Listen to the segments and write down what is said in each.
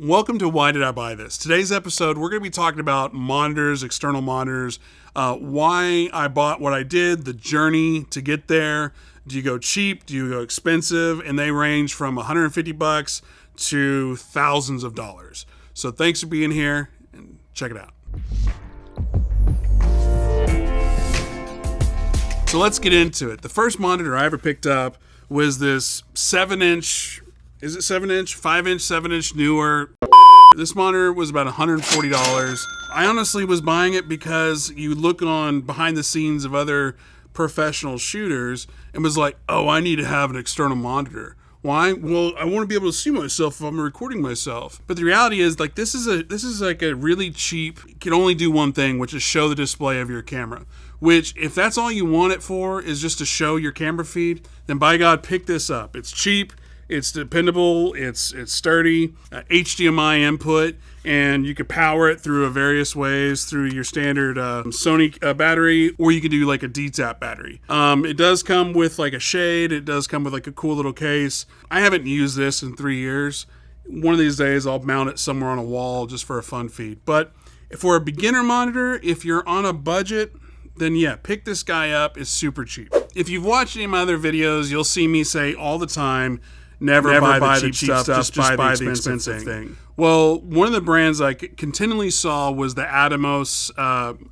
Welcome to Why Did I Buy This? Today's episode, we're going to be talking about monitors, external monitors, why I bought what I did, the journey to get there. Do you go cheap? Do you go expensive? And they range from $150 to thousands of dollars. So thanks for being here and check it out. So let's get into it. The first monitor I ever picked up was this 7-inch, is it 7-inch? 5-inch, 7-inch newer. This monitor was about $140. I honestly was buying it because you look on behind the scenes of other professional shooters and was like, oh, I need to have an external monitor. Why? Well, I want to be able to see myself if I'm recording myself. But the reality is, like, this is like a really cheap, can only do one thing, which is show the display of your camera. Which, if that's all you want it for, is just to show your camera feed, then by God, pick this up. It's cheap, it's dependable, it's sturdy, HDMI input, and you can power it through various ways, through your standard Sony battery, or you can do like a DTAP battery. It does come with like a shade, it does come with like a cool little case. I haven't used this in 3 years. One of these days I'll mount it somewhere on a wall just for a fun feed. But for a beginner monitor, if you're on a budget, then yeah, pick this guy up. It's super cheap. If you've watched any of my other videos, you'll see me say all the time, Never buy the cheap stuff, just buy the expensive thing. Well, one of the brands I continually saw was the Atomos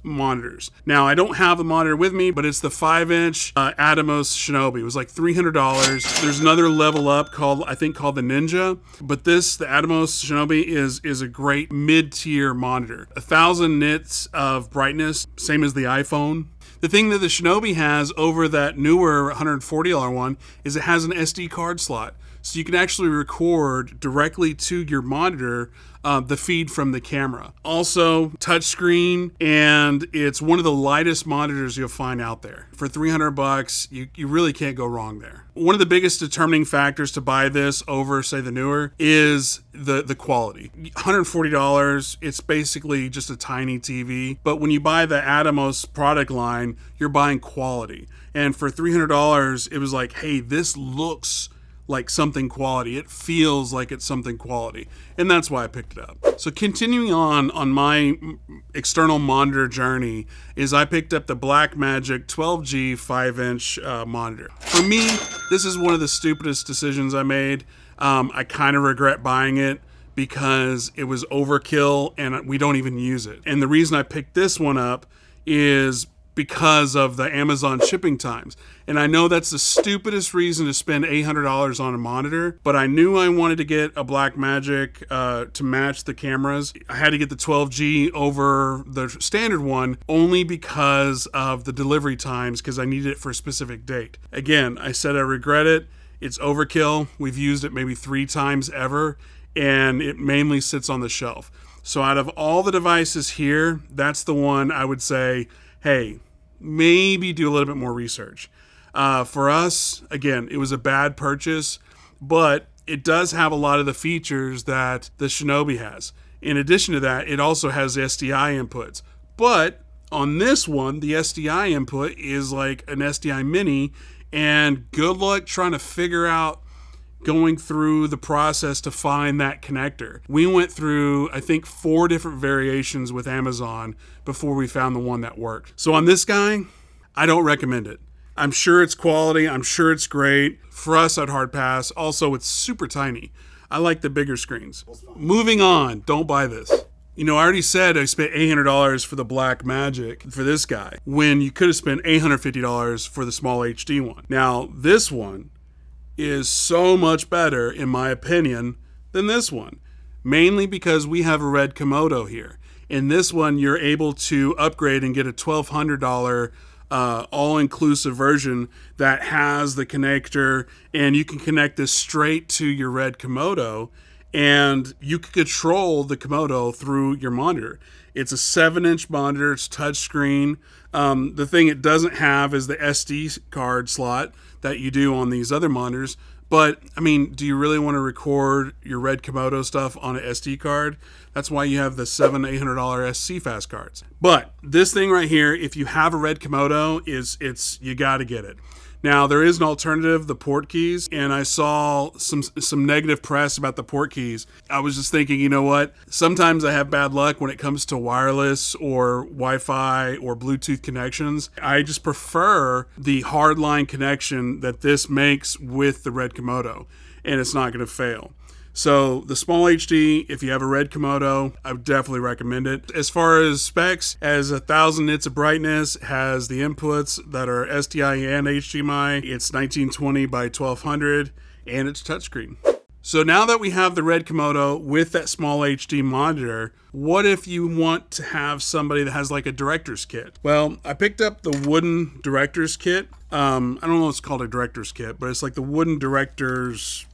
monitors. Now, I don't have the monitor with me, but it's the 5-inch Atomos Shinobi. It was like $300. There's another level up called the Ninja, but the Atomos Shinobi is a great mid-tier monitor. 1,000 nits of brightness, same as the iPhone. The thing that the Shinobi has over that newer $140 one is it has an SD card slot. So you can actually record directly to your monitor the feed from the camera. Also, touchscreen, and it's one of the lightest monitors you'll find out there. For $300, you really can't go wrong there. One of the biggest determining factors to buy this over, say, the newer is the quality. $140, it's basically just a tiny TV. But when you buy the Atomos product line, you're buying quality. And for $300, it was like, hey, this looks like something quality. It feels like it's something quality. And that's why I picked it up. So continuing on my external monitor journey is I picked up the Blackmagic 12G 5-inch monitor. For me, this is one of the stupidest decisions I made. I kind of regret buying it because it was overkill and we don't even use it. And the reason I picked this one up is because of the Amazon shipping times. And I know that's the stupidest reason to spend $800 on a monitor, but I knew I wanted to get a Blackmagic to match the cameras. I had to get the 12G over the standard one only because of the delivery times, because I needed it for a specific date. Again, I said I regret it. It's overkill. We've used it maybe 3 times ever, and it mainly sits on the shelf. So out of all the devices here, that's the one I would say, hey, maybe do a little bit more research. For us, again, it was a bad purchase, but it does have a lot of the features that the Shinobi has. In addition to that, it also has SDI inputs. But on this one, the SDI input is like an SDI mini, and good luck trying to figure out going through the process to find that connector. We went through, I think, 4 different variations with Amazon before we found the one that worked. So on this guy, I don't recommend it. I'm sure it's quality. I'm sure it's great. For us, I'd hard pass. Also, it's super tiny. I like the bigger screens. Moving on, don't buy this. You know, I already said I spent $800 for the Blackmagic for this guy, when you could have spent $850 for the small HD one. Now, this one is so much better, in my opinion, than this one. Mainly because we have a red Komodo here. In this one, you're able to upgrade and get a $1,200 all-inclusive version that has the connector, and you can connect this straight to your red Komodo, and you can control the Komodo through your monitor. It's a 7-inch monitor, it's touchscreen. The thing it doesn't have is the SD card slot that you do on these other monitors. But, I mean, do you really want to record your red Komodo stuff on an SD card? That's why you have the $700-800 CFast cards. But this thing right here, if you have a red Komodo, you got to get it. Now, there is an alternative, the port keys, and I saw some negative press about the port keys. I was just thinking, you know what? Sometimes I have bad luck when it comes to wireless or Wi-Fi or Bluetooth connections. I just prefer the hardline connection that this makes with the Red Komodo, and it's not going to fail. So the small HD, if you have a Red Komodo, I would definitely recommend it. As far as specs, has 1,000 nits of brightness, has the inputs that are SDI and HDMI. It's 1920 by 1200, and it's touchscreen. So now that we have the Red Komodo with that small HD monitor, what if you want to have somebody that has like a director's kit? Well, I picked up the wooden director's kit. I don't know if it's called a director's kit, but it's like the wooden director's,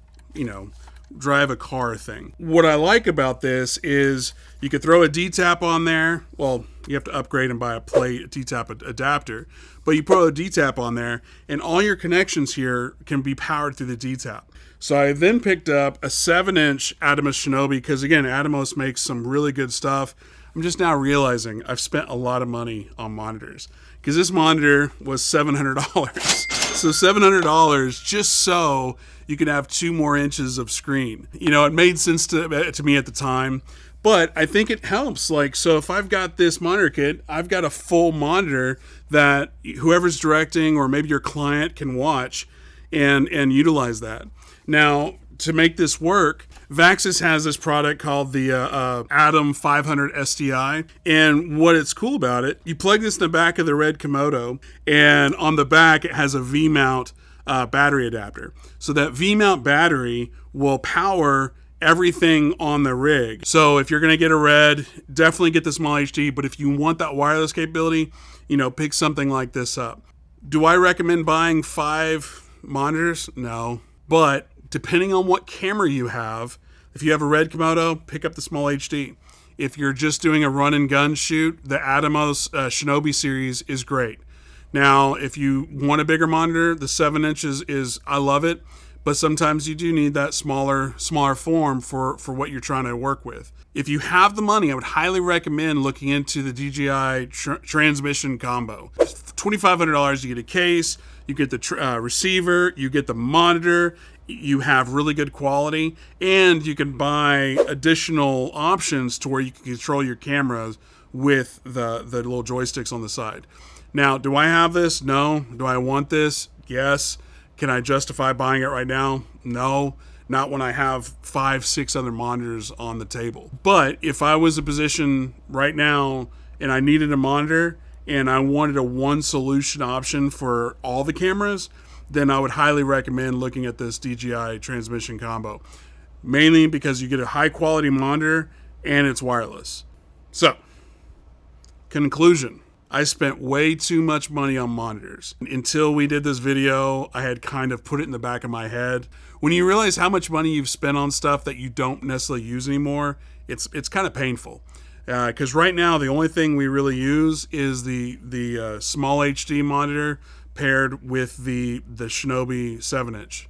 drive a car thing. What I like about this is you could throw a D-tap on there. Well, you have to upgrade and buy a D-tap adapter, but you put a D-tap on there and all your connections here can be powered through the D-tap. So I then picked up a 7-inch Atomos Shinobi because, again, Atomos makes some really good stuff. I'm just now realizing I've spent a lot of money on monitors because this monitor was $700. So $700 just so you can have 2 more inches of screen. It made sense to me at the time, but I think it helps. So if I've got this monitor kit, I've got a full monitor that whoever's directing or maybe your client can watch and utilize that. Now, to make this work, Vaxis has this product called the Atom 500 SDI, and what it's cool about it, you plug this in the back of the Red Komodo, and on the back it has a V-mount battery adapter. So that V-mount battery will power everything on the rig. So if you're going to get a Red, definitely get the small HD, but if you want that wireless capability, pick something like this up. Do I recommend buying 5 monitors? No, but depending on what camera you have, if you have a Red Komodo, pick up the small HD. If you're just doing a run and gun shoot, the Atomos Shinobi series is great. Now, if you want a bigger monitor, the 7 inches is, I love it, but sometimes you do need that smaller form for what you're trying to work with. If you have the money, I would highly recommend looking into the DJI transmission combo. $2,500, you get a case, you get the receiver, you get the monitor, you have really good quality, and you can buy additional options to where you can control your cameras with the little joysticks on the side. Now, do I have this? No. Do I want this? Yes. Can I justify buying it right now? No. Not when I have 5, 6 other monitors on the table. But if I was in a position right now and I needed a monitor and I wanted a one solution option for all the cameras, then I would highly recommend looking at this DJI transmission combo. Mainly because you get a high quality monitor and it's wireless. So, conclusion. I spent way too much money on monitors. Until we did this video, I had kind of put it in the back of my head. When you realize how much money you've spent on stuff that you don't necessarily use anymore, it's kind of painful. Because right now, the only thing we really use is the small HD monitor paired with the Shinobi 7-inch.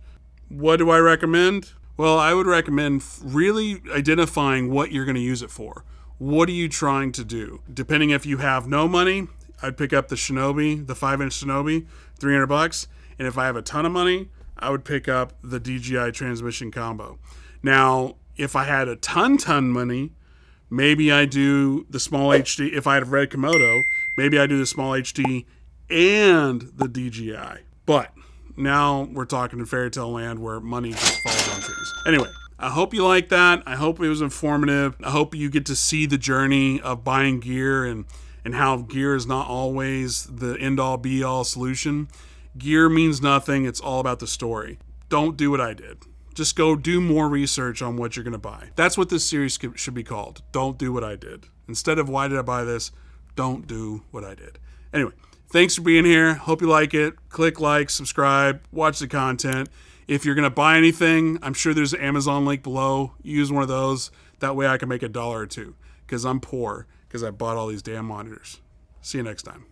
What do I recommend? Well, I would recommend really identifying what you're going to use it for. What are you trying to do? Depending if you have no money, I'd pick up the Shinobi, the 5-inch Shinobi, $300. And if I have a ton of money, I would pick up the DJI transmission combo. Now, if I had a ton money, maybe I do the small HD. If I had a Red Komodo, maybe I do the small HD and the DJI. But now we're talking in fairy tale land where money just falls on trees. Anyway, I hope you like that. I hope it was informative. I hope you get to see the journey of buying gear and how gear is not always the end-all be-all solution. Gear means nothing. It's all about the story. Don't do what I did. Just go do more research on what you're going to buy. That's what this series should be called. Don't do what I did. Instead of why did I buy this, don't do what I did. Anyway, thanks for being here. Hope you like it. Click like, subscribe, watch the content. If you're going to buy anything, I'm sure there's an Amazon link below. Use one of those. That way I can make $1 or $2 because I'm poor because I bought all these damn monitors. See you next time.